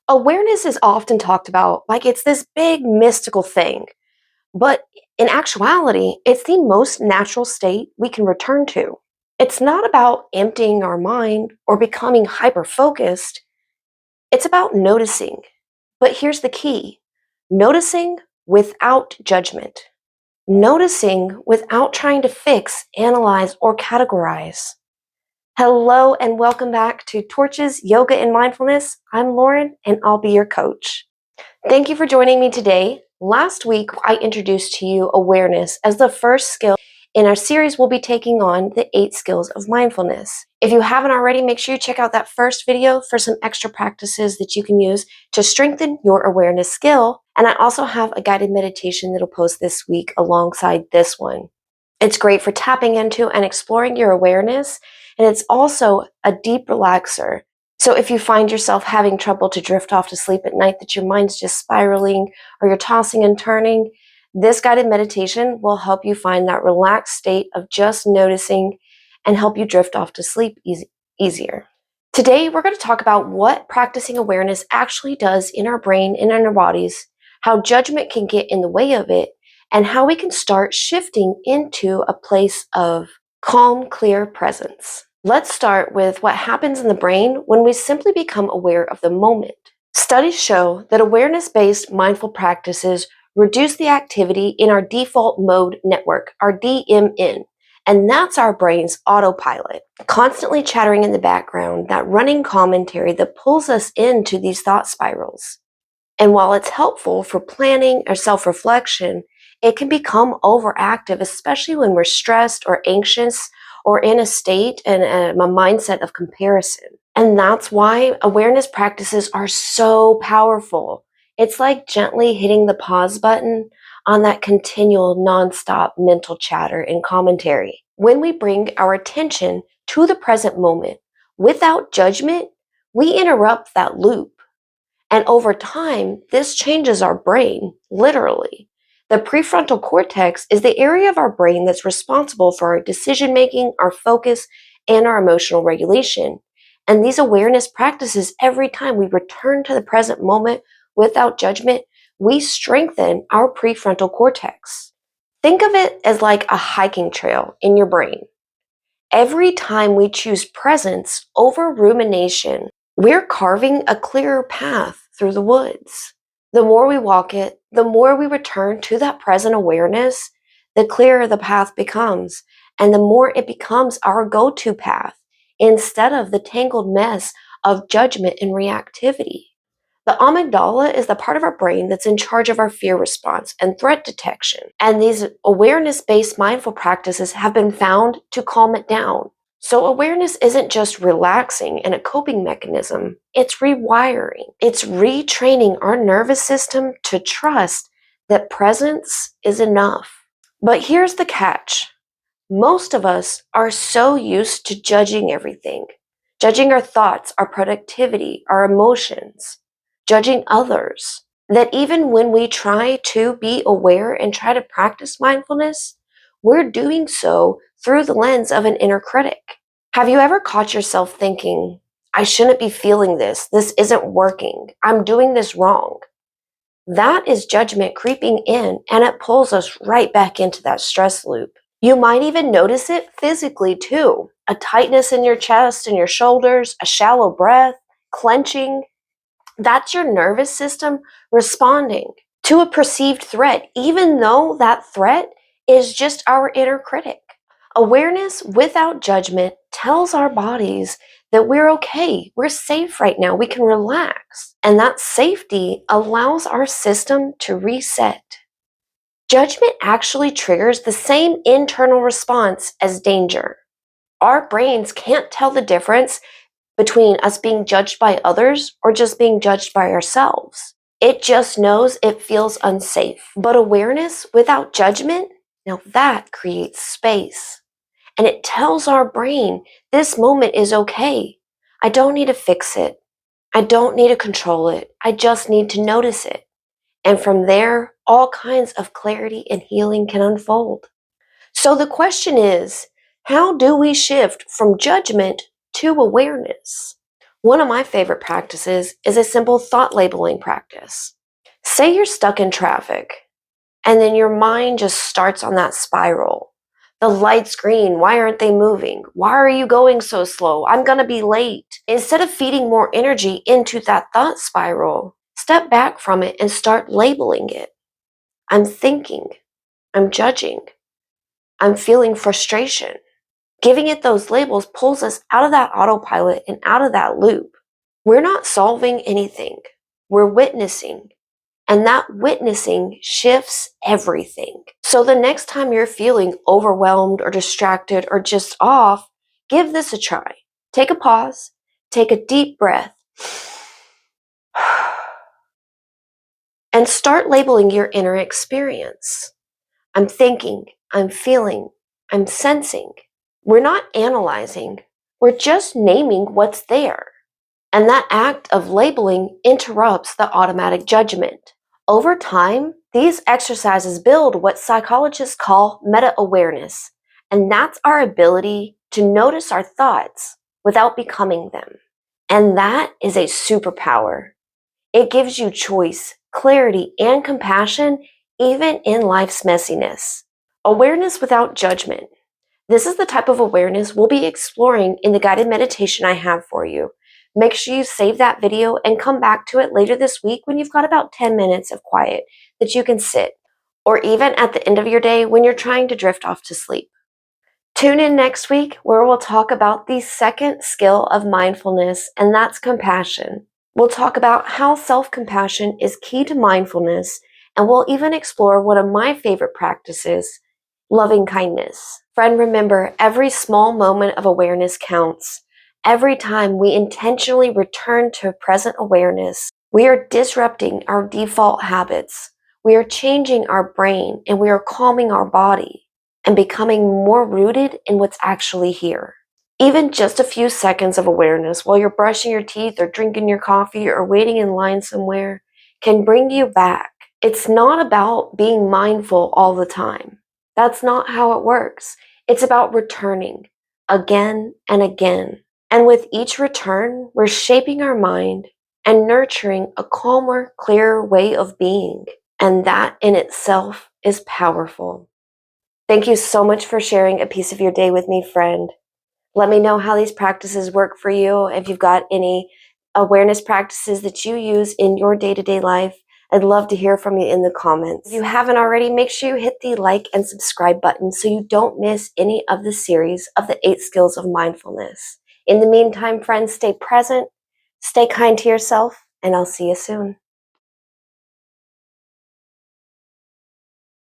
Awareness is often talked about like it's this big mystical thing, but in actuality, it's the most natural state we can return to. It's not about emptying our mind or becoming hyper focused, it's about noticing. But here's the key: noticing without judgment, noticing without trying to fix, analyze, or categorize. Hello, and welcome back to Torches, Yoga, and Mindfulness. I'm Lauren, and I'll be your coach. Thank you for joining me today. Last week, I introduced to you awareness as the first skill in our series. We'll be taking on the 8 skills of mindfulness. If you haven't already, make sure you check out that first video for some extra practices that you can use to strengthen your awareness skill. And I also have a guided meditation that'll post this week alongside this one. It's great for tapping into and exploring your awareness, and it's also a deep relaxer. So if you find yourself having trouble to drift off to sleep at night, that your mind's just spiraling or you're tossing and turning, this guided meditation will help you find that relaxed state of just noticing and help you drift off to sleep easier. Today, we're going to talk about what practicing awareness actually does in our brain and in our bodies, how judgment can get in the way of it, and how we can start shifting into a place of calm, clear presence. Let's start with what happens in the brain when we simply become aware of the moment. Studies show that awareness-based mindful practices reduce the activity in our default mode network, our DMN, and that's our brain's autopilot, constantly chattering in the background, that running commentary that pulls us into these thought spirals. And while it's helpful for planning or self-reflection, it can become overactive, especially when we're stressed or anxious or in a state and a mindset of comparison. And that's why awareness practices are so powerful. It's like gently hitting the pause button on that continual nonstop mental chatter and commentary. When we bring our attention to the present moment without judgment, we interrupt that loop. And over time, this changes our brain, literally. The prefrontal cortex is the area of our brain that's responsible for our decision making, our focus, and our emotional regulation. And these awareness practices, every time we return to the present moment without judgment, we strengthen our prefrontal cortex. Think of it as like a hiking trail in your brain. Every time we choose presence over rumination, we're carving a clearer path through the woods. The more we walk it, the more we return to that present awareness, the clearer the path becomes, and the more it becomes our go-to path instead of the tangled mess of judgment and reactivity. The amygdala is the part of our brain that's in charge of our fear response and threat detection. And these awareness-based mindful practices have been found to calm it down. So awareness isn't just relaxing and a coping mechanism, it's rewiring. It's retraining our nervous system to trust that presence is enough. But here's the catch. Most of us are so used to judging everything, judging our thoughts, our productivity, our emotions, judging others, that even when we try to be aware and try to practice mindfulness, we're doing so through the lens of an inner critic. Have you ever caught yourself thinking, I shouldn't be feeling this, this isn't working, I'm doing this wrong? That is judgment creeping in, and it pulls us right back into that stress loop. You might even notice it physically too. A tightness in your chest and your shoulders, a shallow breath, clenching. That's your nervous system responding to a perceived threat, even though that threat is just our inner critic. Awareness without judgment tells our bodies that we're okay, we're safe right now, we can relax. And that safety allows our system to reset. Judgment actually triggers the same internal response as danger. Our brains can't tell the difference between us being judged by others or just being judged by ourselves. It just knows it feels unsafe. But awareness without judgment, now that creates space. And it tells our brain, this moment is okay. I don't need to fix it. I don't need to control it. I just need to notice it. And from there, all kinds of clarity and healing can unfold. So the question is, how do we shift from judgment to awareness? One of my favorite practices is a simple thought labeling practice. Say you're stuck in traffic, and then your mind just starts on that spiral. The light's green. Why aren't they moving? Why are you going so slow? I'm going to be late. Instead of feeding more energy into that thought spiral, step back from it and start labeling it. I'm thinking. I'm judging. I'm feeling frustration. Giving it those labels pulls us out of that autopilot and out of that loop. We're not solving anything. We're witnessing. And that witnessing shifts everything. So the next time you're feeling overwhelmed or distracted or just off, give this a try. Take a pause, take a deep breath, and start labeling your inner experience. I'm thinking, I'm feeling, I'm sensing. We're not analyzing, we're just naming what's there. And that act of labeling interrupts the automatic judgment. Over time, these exercises build what psychologists call meta-awareness, and that's our ability to notice our thoughts without becoming them. And that is a superpower. It gives you choice, clarity, and compassion even in life's messiness. Awareness without judgment. This is the type of awareness we'll be exploring in the guided meditation I have for you. Make sure you save that video and come back to it later this week when you've got about 10 minutes of quiet that you can sit, or even at the end of your day when you're trying to drift off to sleep. Tune in next week where we'll talk about the second skill of mindfulness, and that's compassion. We'll talk about how self-compassion is key to mindfulness, and we'll even explore one of my favorite practices, loving kindness. Friend, remember, every small moment of awareness counts. Every time we intentionally return to present awareness, we are disrupting our default habits. We are changing our brain and we are calming our body and becoming more rooted in what's actually here. Even just a few seconds of awareness while you're brushing your teeth or drinking your coffee or waiting in line somewhere can bring you back. It's not about being mindful all the time. That's not how it works. It's about returning again and again. And with each return, we're shaping our mind and nurturing a calmer, clearer way of being. And that in itself is powerful. Thank you so much for sharing a piece of your day with me, friend. Let me know how these practices work for you. If you've got any awareness practices that you use in your day-to-day life, I'd love to hear from you in the comments. If you haven't already, make sure you hit the like and subscribe button so you don't miss any of the series of the 8 skills of mindfulness. In the meantime, friends, stay present, stay kind to yourself, and I'll see you soon.